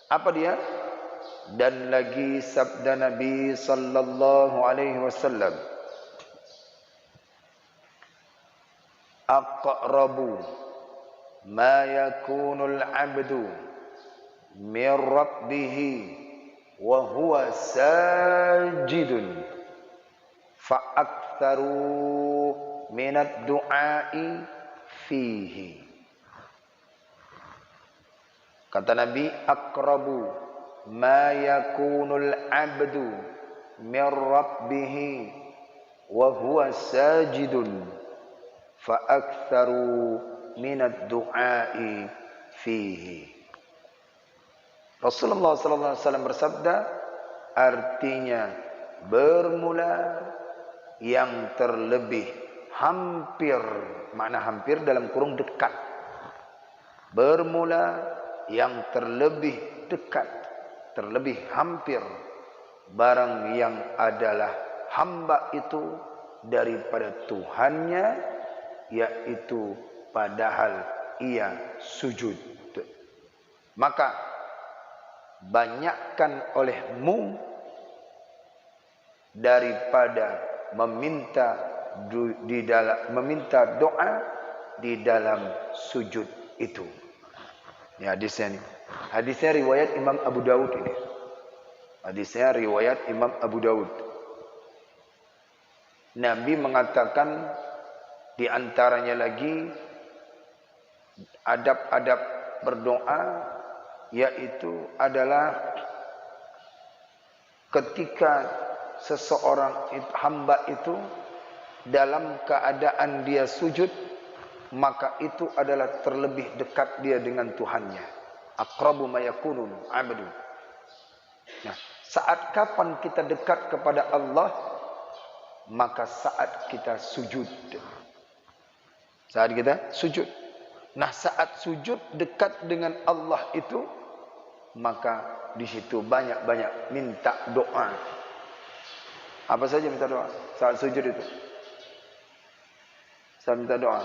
Apa dia? Dan lagi sabda Nabi sallallahu alaihi wasallam, aqrabu ma yakunul abdu min rabbih wa huwa sajidun fa aktsaru minad du'ai fihi. Kata Nabi, aqrabu ma yakunul abdu min rabbih wa huwa sajidun fa aktsaru minad du'ai fihi. Rasulullah sallallahu alaihi wasallam bersabda, artinya bermula yang terlebih hampir, makna hampir dalam kurung dekat. Bermula yang terlebih dekat, terlebih hampir, barang yang adalah hamba itu daripada Tuhannya, yaitu padahal ia sujud. Maka banyakkan olehmu daripada meminta doa di dalam sujud itu. Ini hadisnya nih. Hadisnya riwayat Imam Abu Daud ini. Hadisnya riwayat Imam Abu Daud. Nabi mengatakan di antaranya lagi adab-adab berdoa, yaitu adalah ketika seseorang hamba itu dalam keadaan dia sujud, maka itu adalah terlebih dekat dia dengan Tuhannya. Aqrabu ma yakunul abdu. Nah, saat kapan kita dekat kepada Allah? Maka saat kita sujud. Saat kita sujud. Nah, saat sujud dekat dengan Allah itu, maka di situ banyak-banyak minta doa. Apa saja minta doa saat sujud itu? Saat minta doa,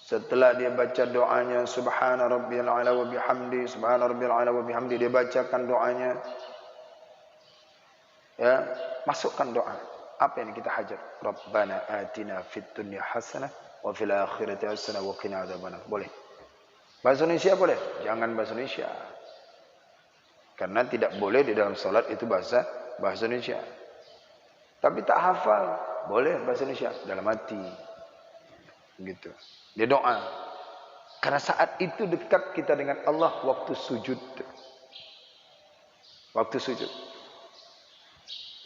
setelah dia baca doanya subhana rabbiyal a'la wa bihamdi, subhana rabbiyal a'la wa bihamdi, dia bacakan doanya, ya, masukkan doa apa yang kita hajat. Rabbana atina fid dunya hasanah wa fil akhirati hasanah wa qina adzabannar. Boleh bahasa Indonesia, boleh, jangan bahasa Indonesia, karena tidak boleh di dalam salat itu bahasa Indonesia. Tapi tak hafal, boleh bahasa Indonesia dalam hati, gitu. Dia doa, karena saat itu dekat kita dengan Allah waktu sujud. Waktu sujud.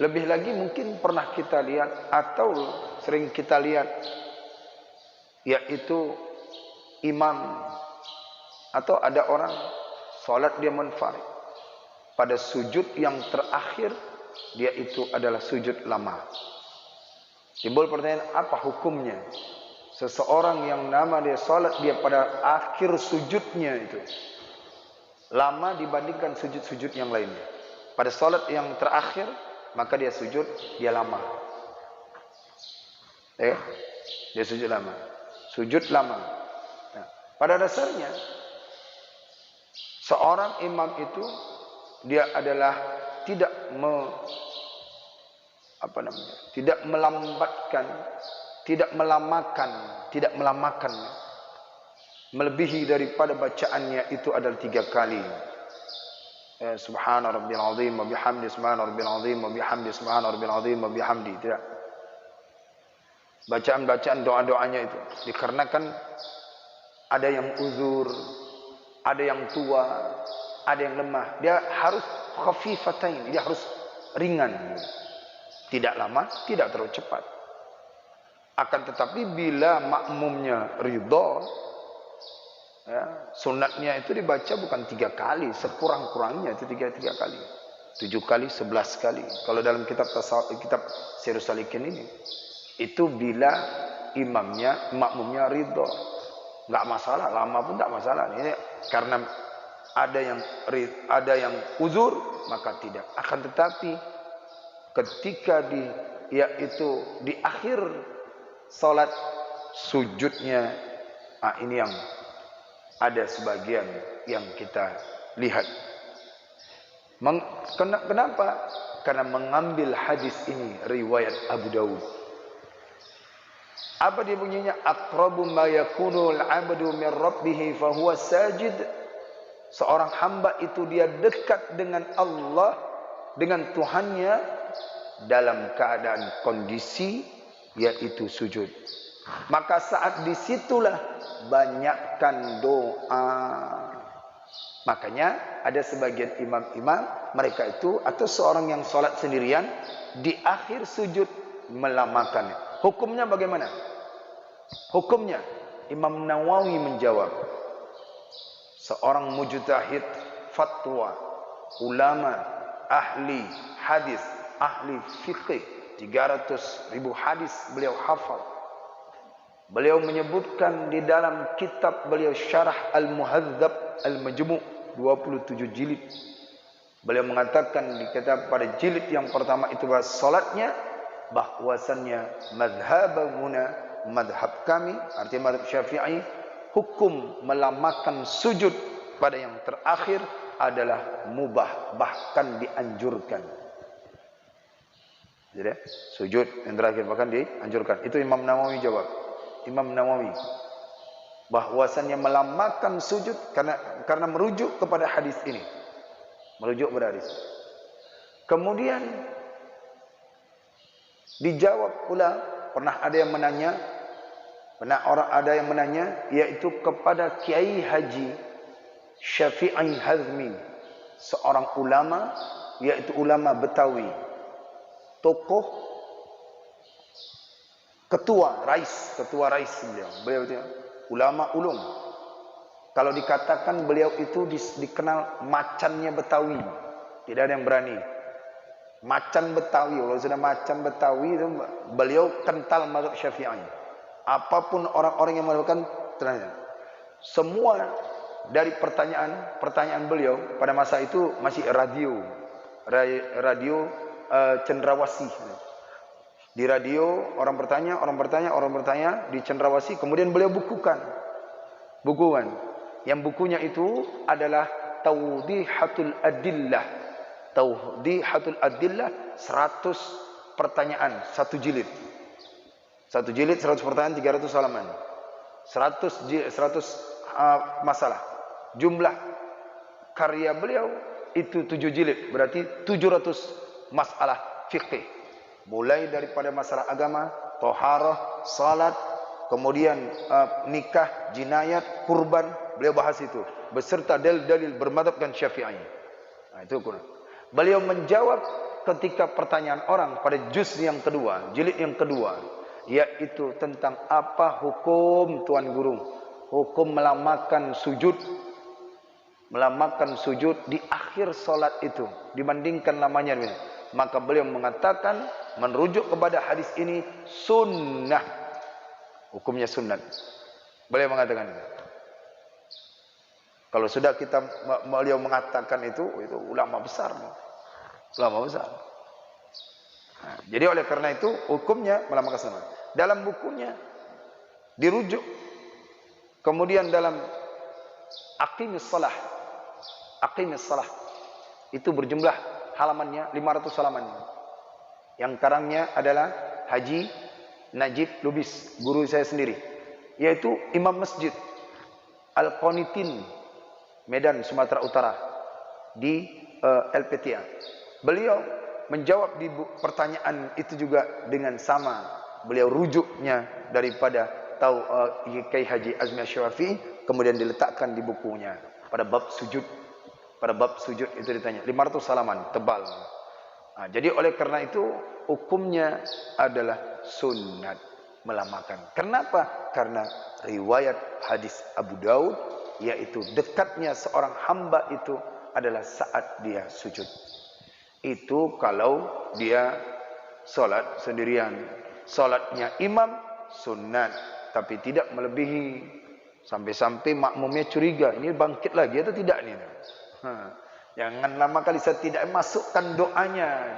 Lebih lagi mungkin pernah kita lihat atau sering kita lihat, yaitu imam atau ada orang salat dia munfarid, pada sujud yang terakhir dia itu adalah sujud lama. Timbul pertanyaan, apa hukumnya seseorang yang nama dia salat dia pada akhir sujudnya itu lama dibandingkan sujud-sujud yang lainnya? Pada salat yang terakhir maka dia sujud dia lama. Dia sujud lama. Sujud lama. Nah, pada dasarnya seorang imam itu dia adalah tidak tidak melambatkan, tidak melamakan, melebihi daripada bacaannya itu adalah 3 kali. Subhana rabbiyal azim wa bihamdi, subhana rabbiyal azim wa bihamdi, subhana rabbiyal azim wa bihamdi. Tidak. Bacaan-bacaan doa-doanya itu dikarenakan ada yang uzur, ada yang tua, ada yang lemah. Dia harus khafifatain, dia harus ringan. Tidak lama, tidak terlalu cepat. Akan tetapi bila makmumnya ridha, ya, sunatnya itu dibaca bukan 3 kali, sekurang-kurangnya itu 3 kali, 7 kali, 11 kali. Kalau dalam kitab Sirrus Salikin ini, itu bila makmumnya ridha, nggak masalah, lama pun tak masalah. Ini karena ada yang uzur maka tidak. Akan tetapi ketika yaitu di akhir salat sujudnya, ini yang ada sebagian yang kita Lihat. Kenapa? Karena mengambil hadis ini riwayat Abu Dawud. Apa dia bunyinya? Aqrabu ma yakunu al-'abdu min rabbih fa huwa sajid. Seorang hamba itu dia dekat dengan Allah, dengan Tuhannya dalam keadaan kondisi yaitu sujud. Maka saat disitulah banyakkan doa. Makanya ada sebagian imam-imam mereka itu atau seorang yang sholat sendirian di akhir sujud melamakannya. Hukumnya bagaimana? Hukumnya Imam Nawawi menjawab, seorang mujtahid fatwa, ulama, ahli hadis, ahli fiqh, 300.000 hadis beliau hafal. Beliau menyebutkan di dalam kitab beliau Syarah Al-Muhadzab Al-Majmu' 27 jilid. Beliau mengatakan di kitab pada jilid yang pertama itu bahas salatnya, bahwasannya madhabuna, madhab kami, artinya madhab Syafi'i, hukum melamakan sujud pada yang terakhir adalah mubah, bahkan dianjurkan. Jadi sujud yang terakhir bahkan dianjurkan. Itu Imam Nawawi jawab. Imam Nawawi bahwasannya melamakan sujud karena merujuk kepada hadis ini. Merujuk kepada hadis. Kemudian dijawab pula, pernah ada yang menanya, yaitu kepada Kiai Haji Syafi'i Hazmi, seorang ulama, yaitu ulama Betawi, tokoh, ketua rais beliau itu ulama ulum. Kalau dikatakan beliau itu dikenal macannya Betawi, tidak ada yang berani. Macan Betawi, kalau sudah macan Betawi itu beliau kental mazhab Syafi'i. Apapun orang-orang yang melakukan ternyata semua dari pertanyaan beliau pada masa itu masih radio cendrawasih. Di radio orang bertanya di cendrawasih, kemudian beliau bukukan. Yang bukunya itu adalah Tawdihatul Adillah. Tawdihatul Adillah, 100 pertanyaan, 1 jilid. 1 jilid 100 pertanyaan, 300 halaman. 100 masalah. Jumlah karya beliau itu 7 jilid, berarti 700 masalah fikih. Mulai daripada masalah agama, toharah, salat, kemudian nikah, jinayat, kurban, beliau bahas itu beserta dalil-dalil bermadhabkan Syafi'i. Nah, itu kurang. Beliau menjawab ketika pertanyaan orang pada jilid yang kedua, yaitu tentang apa hukum Tuan Guru, hukum melamakan sujud di akhir salat itu dibandingkan lamanya. Maka beliau mengatakan merujuk kepada hadis ini sunnah, hukumnya sunnah. Beliau mengatakan kalau sudah beliau mengatakan itu ulama besar. Nah, jadi oleh karena itu hukumnya melamakan sunnah. Dalam bukunya dirujuk. Kemudian dalam Aqimis Shalah itu berjumlah halamannya 500 halaman. Yang karangnya adalah Haji Najib Lubis, guru saya sendiri, yaitu Imam Masjid Al-Qanitin, Medan, Sumatera Utara, di LPTA. Beliau menjawab di pertanyaan itu juga dengan sama. Beliau rujuknya daripada Kiai Haji Azmi Asy-Syafi'i, kemudian diletakkan di bukunya pada bab sujud. Pada bab sujud itu ditanya 500 halaman, tebal. Nah, jadi oleh karena itu hukumnya adalah sunat melamakan. Kenapa? Karena riwayat hadis Abu Daud, yaitu dekatnya seorang hamba itu adalah saat dia sujud. Itu kalau dia solat sendirian. Solatnya imam sunat, tapi tidak melebihi. Sampai-sampai makmumnya curiga, ini bangkit lagi atau tidak nih? Jangan lama kali saya tidak masukkan doanya.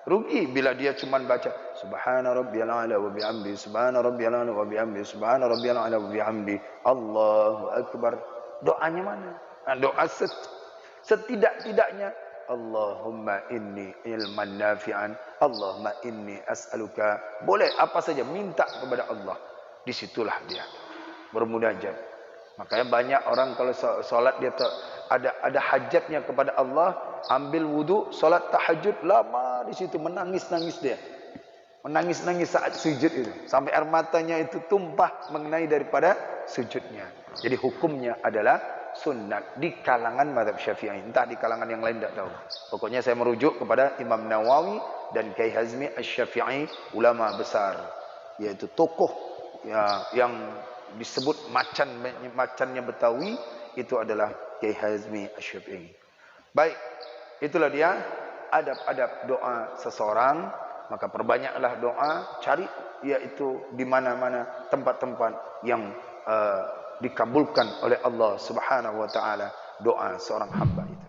Rugi bila dia cuma baca subhana rabbiyal a'la wa bihamdi, subhana rabbiyal a'la wa bihamdi, subhana rabbiyal a'la wa bihamdi, Allahu akbar. Doanya mana? Doa Setidak-tidaknya Allahumma inni ilman nafi'an, Allahumma inni as'aluka. Boleh apa saja minta kepada Allah. Disitulah dia bermunajat. Makanya banyak orang kalau solat dia ada hajatnya kepada Allah, ambil wudu, solat tahajud, lama di situ menangis-nangis dia. Menangis-nangis saat sujud itu, sampai air matanya itu tumpah mengenai daripada sujudnya. Jadi hukumnya adalah sunat di kalangan mazhab Syafi'i. Entah di kalangan yang lain tidak tahu. Pokoknya saya merujuk kepada Imam Nawawi dan Kiai Hazmi Asy-Syafi'i, ulama besar, yaitu tokoh ya, yang disebut macannya Betawi, itu adalah Kiai Hazmi Asy-Syafi'i. Baik, itulah dia adab-adab doa seseorang. Maka perbanyaklah doa, cari yaitu di mana-mana tempat-tempat yang dikabulkan oleh Allah Subhanahu wa taala doa seorang hamba itu.